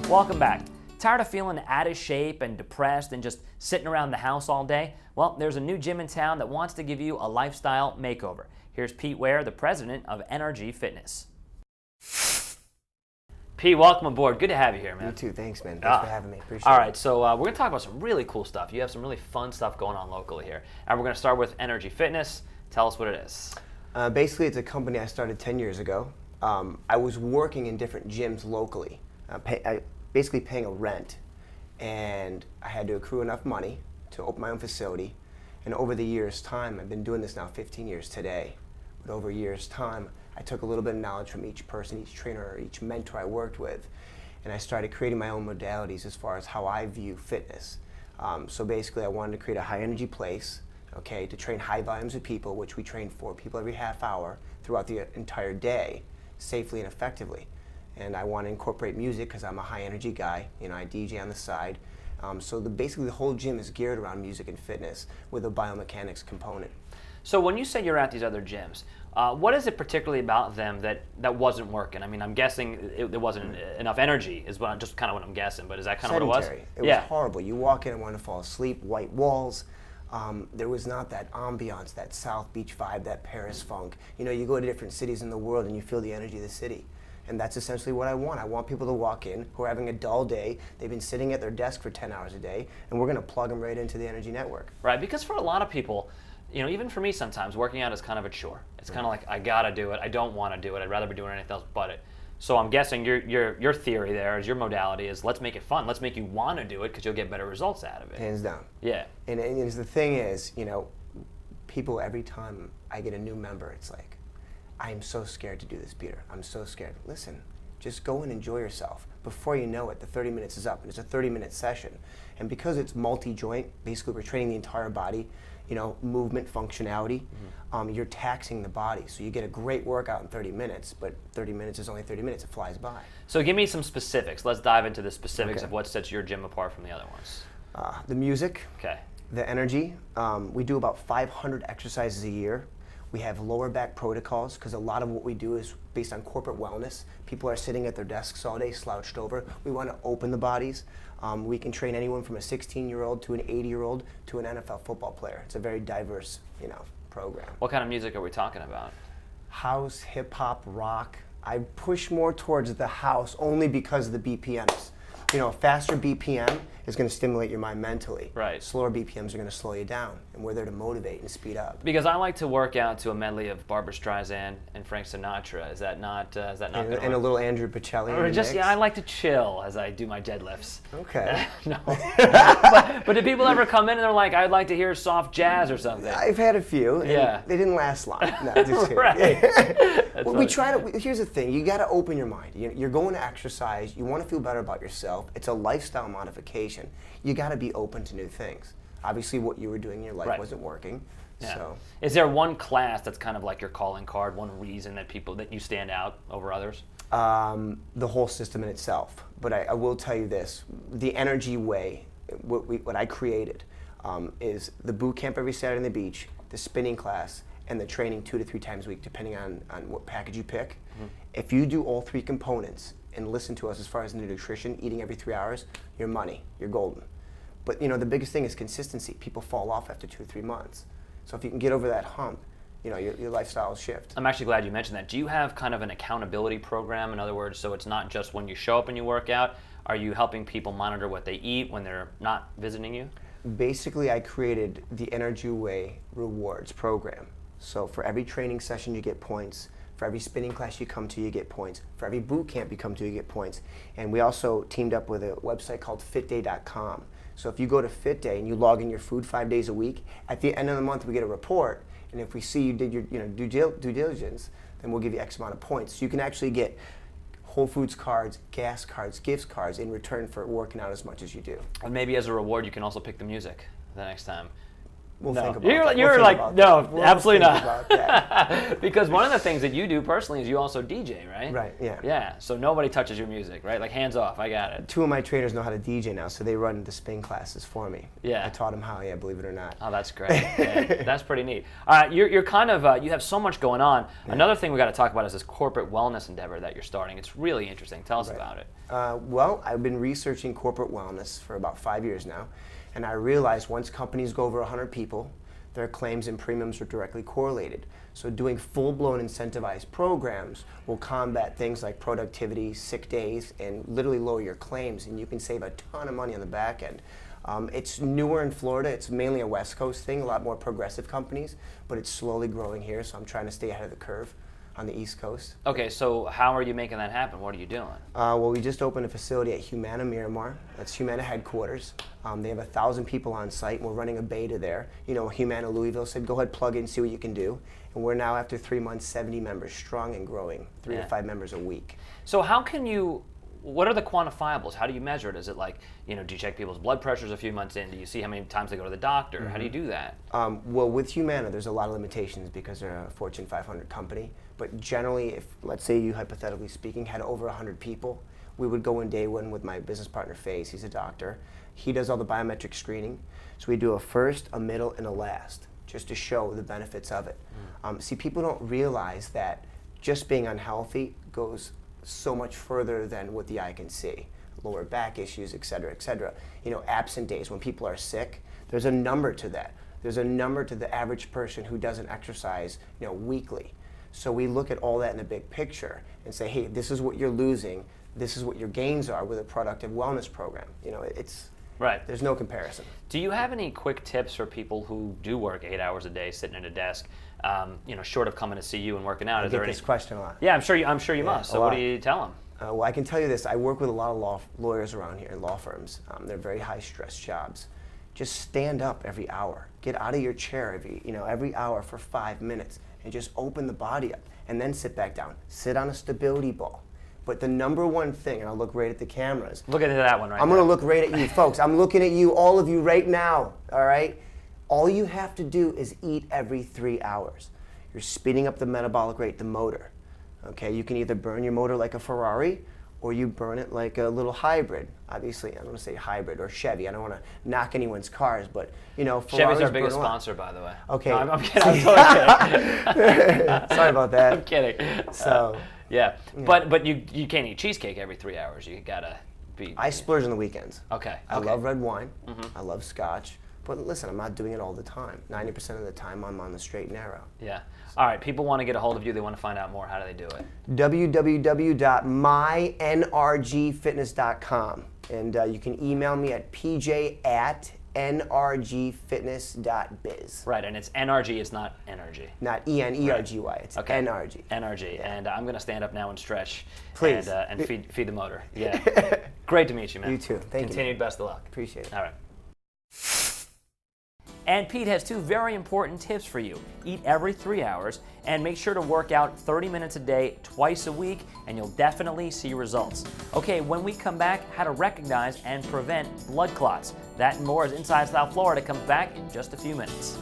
Welcome back. Tired of feeling out of shape and depressed and just sitting around the house all day? Well, there's a new gym in town that wants to give you a lifestyle makeover. Here's Pete Ware, the president of NRG Fitness. Pete, welcome aboard. Good to have you here, man. You too. Thanks, man. Thanks for having me. Appreciate it. All right, so we're going to talk about some really cool stuff. You have some really fun stuff going on locally here. And we're going to start with NRG Fitness. Tell us what it is. Basically, it's a company I started 10 years ago. I was working in different gyms locally, basically paying a rent. And I had to accrue enough money to open my own facility. And over the years' time, I've been doing this now 15 years today, but over a year's time, I took a little bit of knowledge from each person, each trainer, each mentor I worked with, and I started creating my own modalities as far as how I view fitness. So basically, I wanted to create a high-energy place, okay, to train high volumes of people, which we train 4 people every half hour throughout the entire day, safely and effectively. And I want to incorporate music because I'm a high-energy guy. You know, I DJ on the side. So basically, the whole gym is geared around music and fitness with a biomechanics component. So when you say you're at these other gyms, what is it particularly about them that wasn't working? I mean, I'm guessing there wasn't enough energy, is just kind of what I'm guessing, but is that kind of what it was? Sedentary. It was horrible. You walk in and want to fall asleep, white walls. There was not that ambiance, that South Beach vibe, that Paris funk. You know, you go to different cities in the world and you feel the energy of the city. And that's essentially what I want. I want people to walk in who are having a dull day. They've been sitting at their desk for 10 hours a day, and we're going to plug them right into the energy network. Right, because for a lot of people, you know, even for me sometimes, working out is kind of a chore. It's kind of like, I gotta do it. I don't want to do it. I'd rather be doing anything else but it. So I'm guessing your theory there is, your modality is, let's make it fun. Let's make you want to do it because you'll get better results out of it. Hands down. Yeah. And the thing is, you know, people, every time I get a new member, it's like, I am so scared to do this, Peter. I'm so scared. Listen, just go and enjoy yourself. Before you know it, the 30 minutes is up, and it's a 30-minute session. And because it's multi-joint, basically we're training the entire body, you know, movement, functionality, you're taxing the body. So you get a great workout in 30 minutes, but 30 minutes is only 30 minutes. It flies by. So give me some specifics. Let's dive into the specifics of what sets your gym apart from the other ones. The music, Okay. the energy. We do about 500 exercises a year. We have lower back protocols because a lot of what we do is based on corporate wellness. People are sitting at their desks all day, slouched over. We want to open the bodies. We can train anyone from a 16-year-old to an 80-year-old to an NFL football player. It's a very diverse, you know, program. What kind of music are we talking about? House, hip hop, rock. I push more towards the house only because of the BPMs. You know, a faster BPM is going to stimulate your mind mentally. Right. Slower BPMs are going to slow you down, and we're there to motivate and speed up. Because I like to work out to a medley of Barbra Streisand and Frank Sinatra. Is that not good? And a little Andrew Bocelli. Or just, yeah, I like to chill as I do my deadlifts. Okay. No. but do people ever come in and they're like, I'd like to hear soft jazz or something? I've had a few. And Yeah. They didn't last long. No, just kidding. Right. Well, we try to. Here's the thing: you got to open your mind. You're going to exercise. You want to feel better about yourself. It's a lifestyle modification. You got to be open to new things. Obviously, what you were doing in your life wasn't working. Yeah. So, is there one class that's kind of like your calling card? One reason that you stand out over others? the whole system in itself. But I will tell you this: the energy way, what I created, is the boot camp every Saturday on the beach, the spinning class, and the training 2 to 3 times a week, depending on what package you pick. Mm-hmm. If you do all 3 components and listen to us as far as the nutrition, eating every 3 hours, you're money, you're golden. But the biggest thing is consistency. People fall off after 2 or 3 months. So if you can get over that hump, your lifestyle will shift. I'm actually glad you mentioned that. Do you have kind of an accountability program? In other words, so it's not just when you show up and you work out. Are you helping people monitor what they eat when they're not visiting you? Basically, I created the NRG Way Rewards program. So for every training session, you get points. For every spinning class you come to, you get points. For every boot camp you come to, you get points. And we also teamed up with a website called fitday.com. So if you go to FitDay and you log in your food 5 days a week, at the end of the month we get a report. And if we see you did your due diligence, then we'll give you X amount of points. So you can actually get Whole Foods cards, gas cards, gifts cards in return for working out as much as you do. And maybe as a reward, you can also pick the music the next time. We'll No. think about that. You're We'll like, think no, about that. absolutely We'll think not. about that. Because one of the things that you do personally is you also DJ, right? Right, yeah. Yeah, so nobody touches your music, right? Like hands off, I got it. 2 of my trainers know how to DJ now, so they run the spin classes for me. Yeah. I taught them how, yeah, believe it or not. Oh, that's great. Yeah, that's pretty neat. All right, you're kind of, you have so much going on. Yeah. Another thing we got to talk about is this corporate wellness endeavor that you're starting. It's really interesting. Tell us about it. Well, I've been researching corporate wellness for about 5 years now, and I realized once companies go over 100 people, their claims and premiums are directly correlated. So doing full-blown incentivized programs will combat things like productivity, sick days, and literally lower your claims, and you can save a ton of money on the back end. It's newer in Florida. It's mainly a West Coast thing, a lot more progressive companies, but it's slowly growing here, so I'm trying to stay ahead of the curve on the East Coast. Okay, so how are you making that happen? What are you doing? Well, we just opened a facility at Humana Miramar. That's Humana headquarters. They have 1,000 people on site, and we're running a beta there. You know, Humana Louisville said, go ahead, plug in, see what you can do. And we're now, after 3 months, 70 members strong and growing, 3 to 5 members a week. So how can you, what are the quantifiables? How do you measure it? Is it like, you know, do you check people's blood pressures a few months in? Do you see how many times they go to the doctor? Mm-hmm. How do you do that? Well, with Humana, there's a lot of limitations because they're a Fortune 500 company. But generally, if, let's say you, hypothetically speaking, had over 100 people, we would go in day one with my business partner, Faze. He's a doctor. He does all the biometric screening. So we do a first, a middle, and a last, just to show the benefits of it. See, people don't realize that just being unhealthy goes so much further than what the eye can see. Lower back issues, et cetera, et cetera. You know, absent days, when people are sick, there's a number to that. There's a number to the average person who doesn't exercise, you know, weekly. So we look at all that in the big picture and say, hey, this is what you're losing, this is what your gains are with a productive wellness program. You know, it's, right. There's no comparison. Do you have any quick tips for people who do work 8 hours a day sitting at a desk, you know, short of coming to see you and working out? I get this question a lot. Yeah, I'm sure you must. So what do you tell them? Well, I can tell you this. I work with a lot of lawyers around here, law firms. They're very high-stress jobs. Just stand up every hour. Get out of your chair every hour for 5 minutes and just open the body up and then sit back down. Sit on a stability ball. But the number one thing, and I'll look right at the cameras. Look at that one right I'm going to look right at you, folks. I'm looking at you, all of you right now, all right? All you have to do is eat every 3 hours. You're speeding up the metabolic rate, the motor. Okay, you can either burn your motor like a Ferrari or you burn it like a little hybrid. Obviously, I don't want to say hybrid or Chevy. I don't want to knock anyone's cars, but you know, Chevy's our biggest sponsor, by the way. Okay. No, I'm kidding. I'm totally kidding. Sorry about that. I'm kidding. So, yeah. But you can't eat cheesecake every 3 hours. You gotta be. I splurge on the weekends. Okay. I love red wine. I love scotch. But listen, I'm not doing it all the time. 90% of the time, I'm on the straight and narrow. Yeah. All right. People want to get a hold of you. They want to find out more. How do they do it? www.mynrgfitness.com. And you can email me at pj@nrgfitness.biz. Right, and it's NRG, it's not energy. Not E-N-E-R-G-Y, it's Okay. NRG. NRG, yeah. And I'm going to stand up now and stretch. Please. And feed the motor. Yeah. Great to meet you, man. You too. Thank you. Continued best of luck. Appreciate it. All right. And Pete has 2 very important tips for you. Eat every 3 hours and make sure to work out 30 minutes a day, twice a week, and you'll definitely see results. Okay, when we come back, how to recognize and prevent blood clots. That and more as Inside South Florida comes back in just a few minutes.